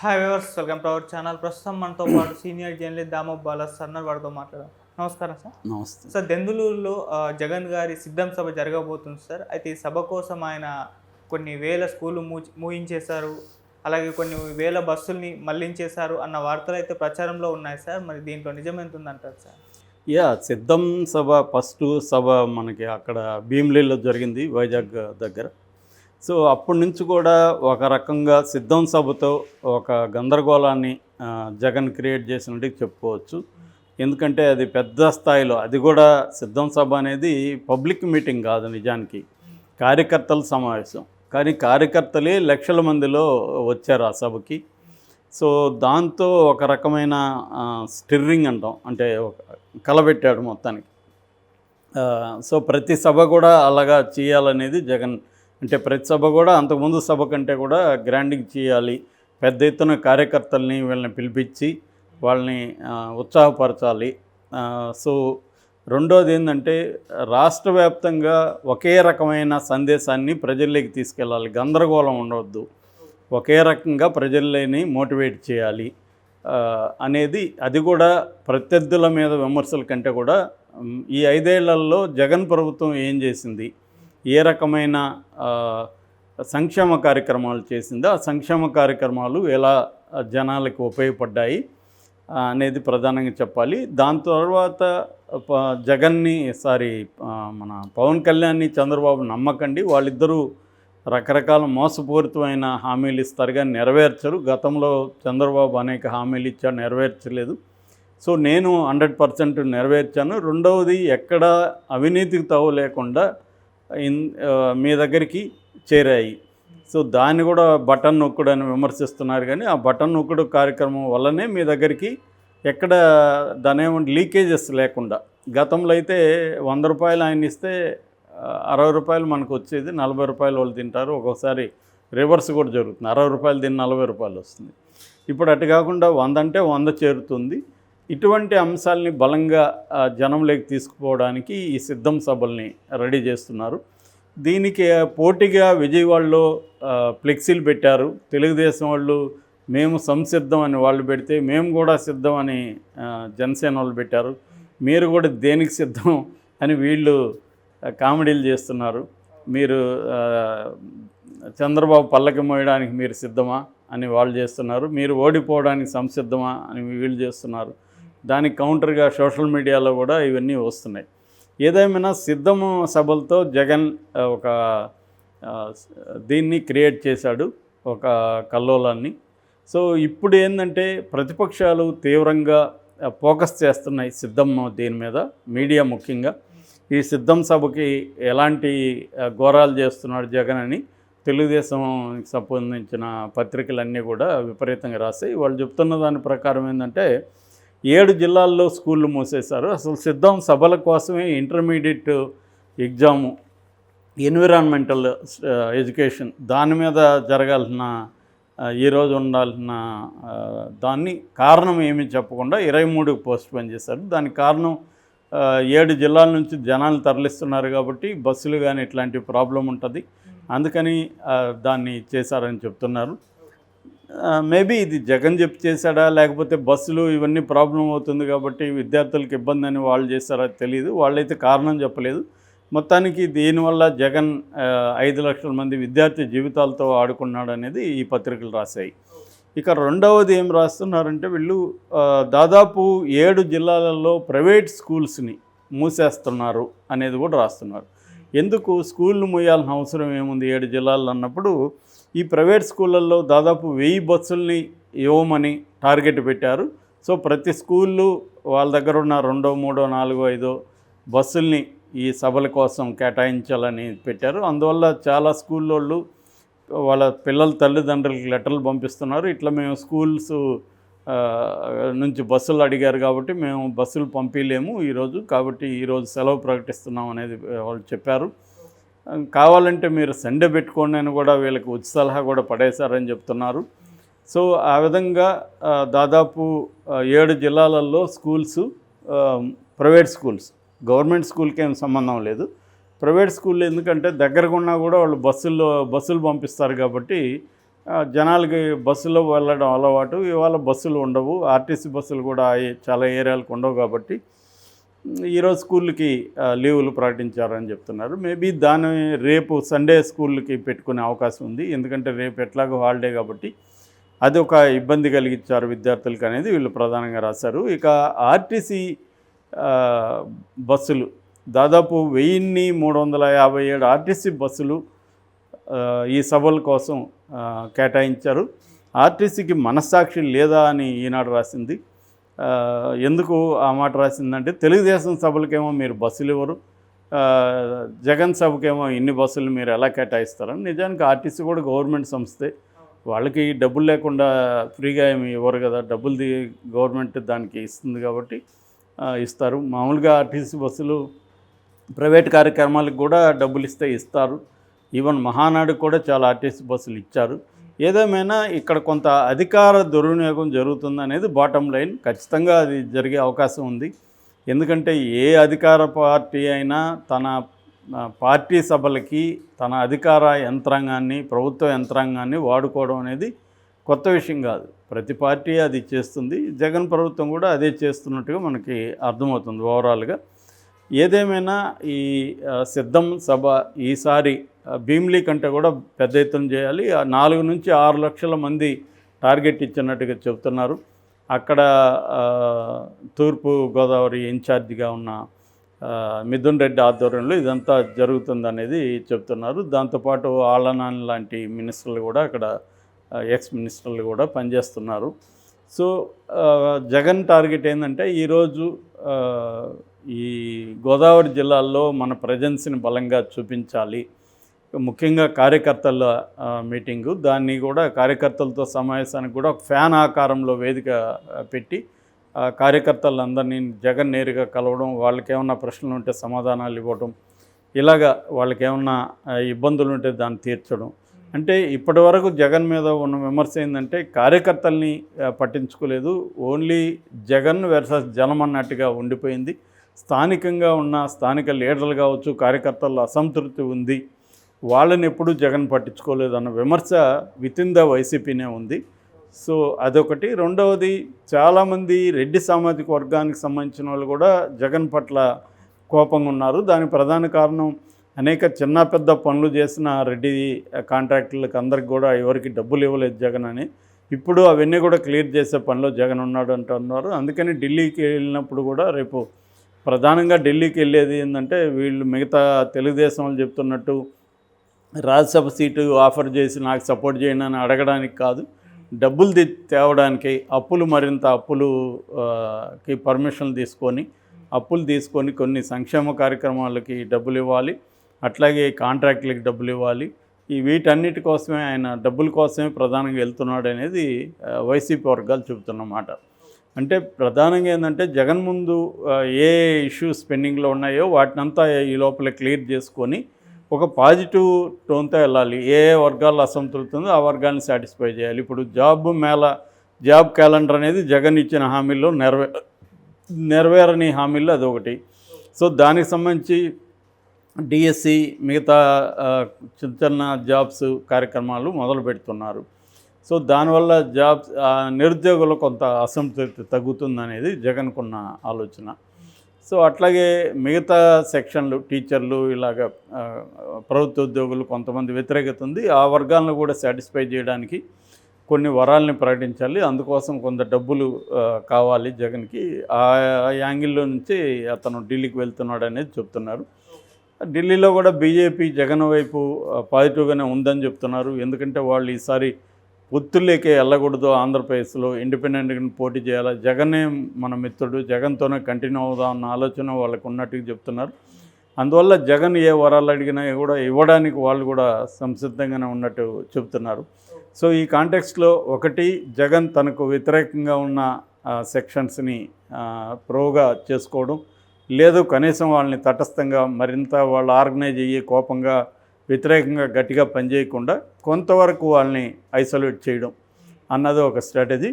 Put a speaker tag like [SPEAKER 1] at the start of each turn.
[SPEAKER 1] Hi viewers, welcome to our channel. ప్రస్తుతం మనతో పాటు సీనియర్ జర్నలిస్ట్ దామోబ్ బాలా సన్నర్ వారితో మాట్లాడదాం. నమస్కారం సార్.
[SPEAKER 2] నమస్తే.
[SPEAKER 1] సార్, దెందులూరులో జగన్ గారి సిద్ధం సభ జరగబోతుంది సార్. అయితే ఈ సభ కోసం ఆయన కొన్ని వేల స్కూళ్ళు మూయించేశారు, అలాగే కొన్ని వేల బస్సుల్ని మళ్లించేశారు అన్న వార్తలు అయితే ప్రచారంలో ఉన్నాయి సార్. మరి దీంట్లో నిజం ఎంత ఉందంటారు సార్?
[SPEAKER 2] సిద్ధం సభ ఫస్ట్ సభ మనకి అక్కడ భీమిలిలో జరిగింది, వైజాగ్ దగ్గర. సో అప్పటి నుంచి కూడా ఒక రకంగా సిద్ధం సభతో ఒక గందరగోళాన్ని జగన్ క్రియేట్ చేసినట్టు చెప్పుకోవచ్చు. ఎందుకంటే అది పెద్ద స్థాయిలో, అది కూడా సిద్ధం సభ అనేది పబ్లిక్ మీటింగ్ కాదు, నిజానికి కార్యకర్తల సమావేశం. కానీ కార్యకర్తలే లక్షల మందిలో వచ్చారు ఆ సభకి. సో దాంతో ఒక రకమైన స్టిర్రింగ్ అంటాం, అంటే ఒక కలబెట్టాడు మొత్తానికి. సో ప్రతి సభ కూడా అలాగా చేయాలనేది జగన్, అంటే ప్రతి సభ కూడా అంతకుముందు సభ కంటే కూడా గ్రాండ్గా చేయాలి, పెద్ద ఎత్తున కార్యకర్తల్ని వీళ్ళని పిలిపించి వాళ్ళని ఉత్సాహపరచాలి. సో రెండోది ఏంటంటే రాష్ట్ర వ్యాప్తంగా ఒకే రకమైన సందేశాన్ని ప్రజల్లోకి తీసుకెళ్ళాలి, గందరగోళం ఉండవద్దు, ఒకే రకంగా ప్రజల్ని మోటివేట్ చేయాలి అనేది. అది కూడా ప్రత్యర్థుల మీద విమర్శల కంటే కూడా ఈ 5 ఏళ్లలో జగన్ ప్రభుత్వం ఏం చేసింది, ఏ రకమైన సంక్షేమ కార్యక్రమాలు చేసిందో ఆ సంక్షేమ కార్యక్రమాలు ఎలా జనాలకు ఉపయోగపడ్డాయి అనేది ప్రధానంగా చెప్పాలి. దాని తర్వాత జగన్ని మన పవన్ కళ్యాణ్ని చంద్రబాబు నమ్మకండి, వాళ్ళిద్దరూ రకరకాల మోసపూరితమైన హామీలు ఇస్తారు కానీ నెరవేర్చరు. గతంలో చంద్రబాబు అనేక హామీలు ఇచ్చాడు, నెరవేర్చలేదు. సో నేను 100% నెరవేర్చాను. రెండవది, ఎక్కడ అవినీతికి తావు లేకుండా మీ దగ్గరికి చేరాయి. సో దాన్ని కూడా బటన్ నొక్కుడు అని విమర్శిస్తున్నారు, కానీ ఆ బటన్ నొక్కుడు కార్యక్రమం వల్లనే మీ దగ్గరికి ఎక్కడ దానేమంటే లీకేజెస్ లేకుండా. గతంలో అయితే 100 రూపాయలు ఆయన ఇస్తే 60 రూపాయలు మనకు వచ్చేది, 40 రూపాయలు వాళ్ళు తింటారు. ఒక్కోసారి రివర్స్ కూడా జరుగుతుంది, 60 రూపాయలు తిని 40 రూపాయలు వస్తుంది. ఇప్పుడు అటు కాకుండా 100 అంటే 100 చేరుతుంది. ఇటువంటి అంశాలని బలంగా జనంలోకి తీసుకుపోవడానికి ఈ సిద్ధం సభల్ని రెడీ చేస్తున్నారు. దీనికి పోటీగా విజయవాడలో ఫ్లెక్సీలు పెట్టారు. తెలుగుదేశం వాళ్ళు మేము సంసిద్ధం అని వాళ్ళు పెడితే, మేము కూడా సిద్ధం అని జనసేన వాళ్ళు పెట్టారు. మీరు కూడా దేనికి సిద్ధం అని వీళ్ళు కామెడీలు చేస్తున్నారు. మీరు చంద్రబాబు పల్లకి మోయడానికి మీరు సిద్ధమా అని వాళ్ళు చేస్తున్నారు, మీరు ఓడిపోవడానికి సంసిద్ధమా అని వీళ్ళు చేస్తున్నారు. దానికి కౌంటర్గా సోషల్ మీడియాలో కూడా ఇవన్నీ వస్తున్నాయి. ఏదేమైనా సిద్ధము సభలతో జగన్ ఒక దీన్ని క్రియేట్ చేశాడు, ఒక కల్లోలాన్ని. సో ఇప్పుడు ఏంటంటే ప్రతిపక్షాలు తీవ్రంగా ఫోకస్ చేస్తున్నాయి సిద్ధం దీని మీద, మీడియా ముఖ్యంగా. ఈ సిద్ధం సభకి ఎలాంటి ఘోరాలు చేస్తున్నాడు జగన్ అని తెలుగుదేశంకి సంబంధించిన పత్రికలన్నీ కూడా విపరీతంగా రాశాయి. వాళ్ళు చెప్తున్న దాని ప్రకారం ఏంటంటే 7 జిల్లాల్లో స్కూళ్ళు మూసేశారు. అసలు సిద్ధం సభల కోసమే ఇంటర్మీడియట్ ఎగ్జాము, ఎన్విరాన్మెంటల్ ఎడ్యుకేషన్ దాని మీద జరగాల్సిన, ఈరోజు ఉండాల్సిన దాన్ని కారణం ఏమీ చెప్పకుండా 23కి పోస్ట్పోన్ చేశారు. దానికి కారణం 7 జిల్లాల నుంచి జనాలు తరలిస్తున్నారు కాబట్టి బస్సులు కానీ ఇట్లాంటి ప్రాబ్లం ఉంటుంది, అందుకని దాన్ని చేశారని చెప్తున్నారు. మేబీ ఇది జగన్ చెప్పి చేశాడా, లేకపోతే బస్సులు ఇవన్నీ ప్రాబ్లం అవుతుంది కాబట్టి విద్యార్థులకు ఇబ్బంది అని వాళ్ళు చేశారా తెలియదు. వాళ్ళైతే కారణం చెప్పలేదు. మొత్తానికి దీనివల్ల జగన్ 5 లక్షల మంది విద్యార్థి జీవితాలతో ఆడుకున్నాడు అనేది ఈ పత్రికలు రాశాయి. ఇక రెండవది ఏం రాస్తున్నారంటే వీళ్ళు దాదాపు 7 జిల్లాలలో ప్రైవేట్ స్కూల్స్ని మూసేస్తున్నారు అనేది కూడా రాస్తున్నారు. ఎందుకు స్కూళ్ళు మూయాల్సిన అవసరం ఏముంది 7 జిల్లాల్లో అన్నప్పుడు, ఈ ప్రైవేట్ స్కూళ్ళల్లో దాదాపు 1000 బస్సుల్ని ఇవ్వమని టార్గెట్ పెట్టారు. సో ప్రతి స్కూళ్ళు వాళ్ళ దగ్గర ఉన్న 2, 3, 4, 5 బస్సుల్ని ఈ సభల కోసం కేటాయించాలని పెట్టారు. అందువల్ల చాలా స్కూళ్ళోళ్ళు వాళ్ళ పిల్లల తల్లిదండ్రులకి లెటర్లు పంపిస్తున్నారు, ఇట్లా మేము స్కూల్స్ నుంచి బస్సులు అడిగారు కాబట్టి మేము బస్సులు పంపించలేము ఈరోజు, కాబట్టి ఈరోజు సెలవు ప్రకటిస్తున్నాం అనేది వాళ్ళు చెప్పారు. కావాలంటే మీరు సండే పెట్టుకోండి అని కూడా వీళ్ళకి ఉచిత సలహా కూడా పడేశారని చెప్తున్నారు. సో ఆ విధంగా దాదాపు 7 జిల్లాలలో స్కూల్స్, ప్రైవేట్ స్కూల్స్, గవర్నమెంట్ స్కూల్కి ఏం సంబంధం లేదు, ప్రైవేట్ స్కూల్లో ఎందుకంటే దగ్గరగా ఉన్నా కూడా వాళ్ళు బస్సులు పంపిస్తారు కాబట్టి జనాలకి బస్సులో వెళ్ళడం అలవాటు. ఇవాళ బస్సులు ఉండవు. ఆర్టీసీ బస్సులు కూడా చాలా ఏరియాలకు ఉండవు కాబట్టి ఈరోజు స్కూళ్ళకి లీవులు ప్రకటించారని చెప్తున్నారు. మేబీ దాని రేపు సండే స్కూళ్ళకి పెట్టుకునే అవకాశం ఉంది. ఎందుకంటే రేపు ఎట్లాగో హాలిడే కాబట్టి అది ఒక ఇబ్బంది కలిగించారు విద్యార్థులకు అనేది వీళ్ళు ప్రధానంగా రాశారు. ఇక ఆర్టీసీ బస్సులు దాదాపు 1357 ఆర్టీసీ బస్సులు ఈ సభల కోసం కేటాయించారు. ఆర్టీసీకి మనస్సాక్షి లేదా అని ఈనాడు రాసింది. ఎందుకు ఆ మాట రాసిందంటే తెలుగుదేశం సభలకేమో మీరు బస్సులు ఇవ్వరు, జగన్ సభకేమో ఇన్ని బస్సులు మీరు ఎలా కేటాయిస్తారని. నిజానికి ఆర్టీసీ కూడా గవర్నమెంట్ సంస్థే, వాళ్ళకి డబ్బులు లేకుండా ఫ్రీగా ఏమి ఇవ్వరు కదా, డబ్బులు గవర్నమెంట్ దానికి ఇస్తుంది కాబట్టి ఇస్తారు. మామూలుగా ఆర్టీసీ బస్సులు ప్రైవేట్ కార్యక్రమాలకు కూడా డబ్బులు ఇస్తారు. ఈవెన్ మహానాడుకు కూడా చాలా ఆర్టీసీ బస్సులు ఇచ్చారు. ఏదేమైనా ఇక్కడ కొంత అధికార దుర్వినియోగం జరుగుతుందనేది బాటమ్ లైన్. ఖచ్చితంగా అది జరిగే అవకాశం ఉంది. ఎందుకంటే ఏ అధికార పార్టీ అయినా తన పార్టీ సభలకి తన అధికార యంత్రాంగాన్ని, ప్రభుత్వ యంత్రాంగాన్ని వాడుకోవడం అనేది కొత్త విషయం కాదు. ప్రతి పార్టీ అది చేస్తుంది. జగన్ ప్రభుత్వం కూడా అదే చేస్తున్నట్టుగా మనకి అర్థమవుతుంది ఓవరాల్గా. ఏదేమైనా ఈ సిద్ధం సభ ఈసారి భీమిలీ కంటే కూడా పెద్ద ఎత్తున చేయాలి. 4 నుంచి 6 లక్షల మంది టార్గెట్ ఇచ్చినట్టుగా చెబుతున్నారు. అక్కడ తూర్పు గోదావరి ఇన్ఛార్జిగా ఉన్న మిథున్ రెడ్డి ఆధ్వర్యంలో ఇదంతా జరుగుతుందనేది చెప్తున్నారు. దాంతోపాటు ఆళ్ళనాని లాంటి మినిస్టర్లు కూడా అక్కడ ఎక్స్ మినిస్టర్లు కూడా పనిచేస్తున్నారు. సో జగన్ టార్గెట్ ఏంటంటే ఈరోజు ఈ గోదావరి జిల్లాల్లో మన ప్రజెన్స్ని బలంగా చూపించాలి. ముఖ్యంగా కార్యకర్తల మీటింగు, దాన్ని కూడా కార్యకర్తలతో సమావేశానికి కూడా ఒక ఫ్యాన్ ఆకారంలో వేదిక పెట్టి కార్యకర్తలందరినీ జగన్ నేరుగా కలవడం, వాళ్ళకి ఏమన్నా ప్రశ్నలు ఉంటే సమాధానాలు ఇవ్వడం, ఇలాగా వాళ్ళకి ఏమన్నా ఇబ్బందులు ఉంటే దాన్ని తీర్చడం. అంటే ఇప్పటి వరకు జగన్ మీద ఉన్న విమర్శ ఏంటంటే కార్యకర్తల్ని పట్టించుకోలేదు, ఓన్లీ జగన్ వర్సెస్ జనం అన్నట్టుగా ఉండిపోయింది. స్థానికంగా ఉన్న స్థానిక లీడర్లు కావచ్చు, కార్యకర్తల్లో అసంతృప్తి ఉంది, వాళ్ళని ఎప్పుడూ జగన్ పట్టించుకోలేదు అన్న విమర్శ వితిన్ ద వైసీపీనే ఉంది. సో అదొకటి. రెండవది, చాలామంది రెడ్డి సామాజిక వర్గానికి సంబంధించిన వాళ్ళు కూడా జగన్ పట్ల కోపంగా ఉన్నారు. దానికి ప్రధాన కారణం అనేక చిన్న పెద్ద పనులు చేసిన రెడ్డి కాంట్రాక్టర్లకు అందరికి కూడా ఎవరికి డబ్బులు ఇవ్వలేదు జగన్ అని. ఇప్పుడు అవన్నీ కూడా క్లియర్ చేసే పనిలో జగన్ ఉన్నాడు అంటున్నారు. అందుకని ఢిల్లీకి వెళ్ళినప్పుడు కూడా రేపు ప్రధానంగా ఢిల్లీకి వెళ్ళేది ఏంటంటే వీళ్ళు మిగతా తెలుగుదేశం వాళ్ళు చెప్తున్నట్టు రాజ్యసభ సీటు ఆఫర్ చేసి నాకు సపోర్ట్ చేయండి అని అడగడానికి కాదు, డబ్బులు తేవడానికి, మరింత అప్పులుకి పర్మిషన్లు తీసుకొని కొన్ని సంక్షేమ కార్యక్రమాలకి డబ్బులు ఇవ్వాలి, అట్లాగే కాంట్రాక్టులకి డబ్బులు ఇవ్వాలి. వీటన్నిటి కోసమే ఆయన డబ్బుల కోసమే ప్రధానంగా వెళ్తున్నాడు అనేది వైసీపీ వర్గాలు చెబుతున్నమాట. అంటే ప్రధానంగా ఏంటంటే జగన్ ముందు ఏ ఇష్యూస్ పెండింగ్లో ఉన్నాయో వాటినంతా ఈ లోపల క్లియర్ చేసుకొని ఒక పాజిటివ్ టోన్తో వెళ్ళాలి. ఏ వర్గాల్లో అసంతృప్తి ఉందో ఆ వర్గాన్ని సాటిస్ఫై చేయాలి. ఇప్పుడు జాబ్ క్యాలెండర్ అనేది జగన్ ఇచ్చిన హామీల్లో నెరవేరని హామీల్లో అదొకటి. సో దానికి సంబంధించి డిఎస్సి మిగతా చిన్న జాబ్స్ కార్యక్రమాలు మొదలు పెడుతున్నారు. సో దానివల్ల నిరుద్యోగులు కొంత అసంతృప్తి తగ్గుతుందనేది జగన్కున్న ఆలోచన. సో అట్లాగే మిగతా సెక్షన్లు, టీచర్లు, ఇలాగ ప్రభుత్వ ఉద్యోగులు కొంతమంది వ్యతిరేకత ఉంది. ఆ వర్గాలను కూడా సాటిస్ఫై చేయడానికి కొన్ని వరాలని ప్రకటించాలి. అందుకోసం కొంత డబ్బులు కావాలి జగన్కి. ఆ యాంగిల్లో నుంచి అతను ఢిల్లీకి వెళ్తున్నాడు అనేది చెప్తున్నారు. ఢిల్లీలో కూడా బీజేపీ జగన్ వైపు పాజిటివ్గానే ఉందని చెప్తున్నారు. ఎందుకంటే వాళ్ళు ఈసారి ఒత్తులేకే వెళ్ళకూడదు, ఆంధ్రప్రదేశ్లో ఇండిపెండెంట్గా పోటీ చేయాలి, జగనే మన మిత్రుడు, జగన్తోనే కంటిన్యూ అవుదాం అన్న ఆలోచన వాళ్ళకు ఉన్నట్టుగా చెప్తున్నారు. అందువల్ల జగన్ ఏ వరాలు అడిగినా కూడా ఇవ్వడానికి వాళ్ళు కూడా సంసిద్ధంగానే ఉన్నట్టు చెప్తున్నారు. సో ఈ కాంటెక్స్ట్లో ఒకటి, జగన్ తనకు వ్యతిరేకంగా ఉన్న సెక్షన్స్ని ప్రోగా చేసుకోవడం, లేదు కనీసం వాళ్ళని తటస్థంగా మరింత వాళ్ళు ఆర్గనైజ్ అయ్యి కోపంగా వ్యతిరేకంగా గట్టిగా పనిచేయకుండా కొంతవరకు వాళ్ళని ఐసోలేట్ చేయడం అన్నది ఒక స్ట్రాటజీ.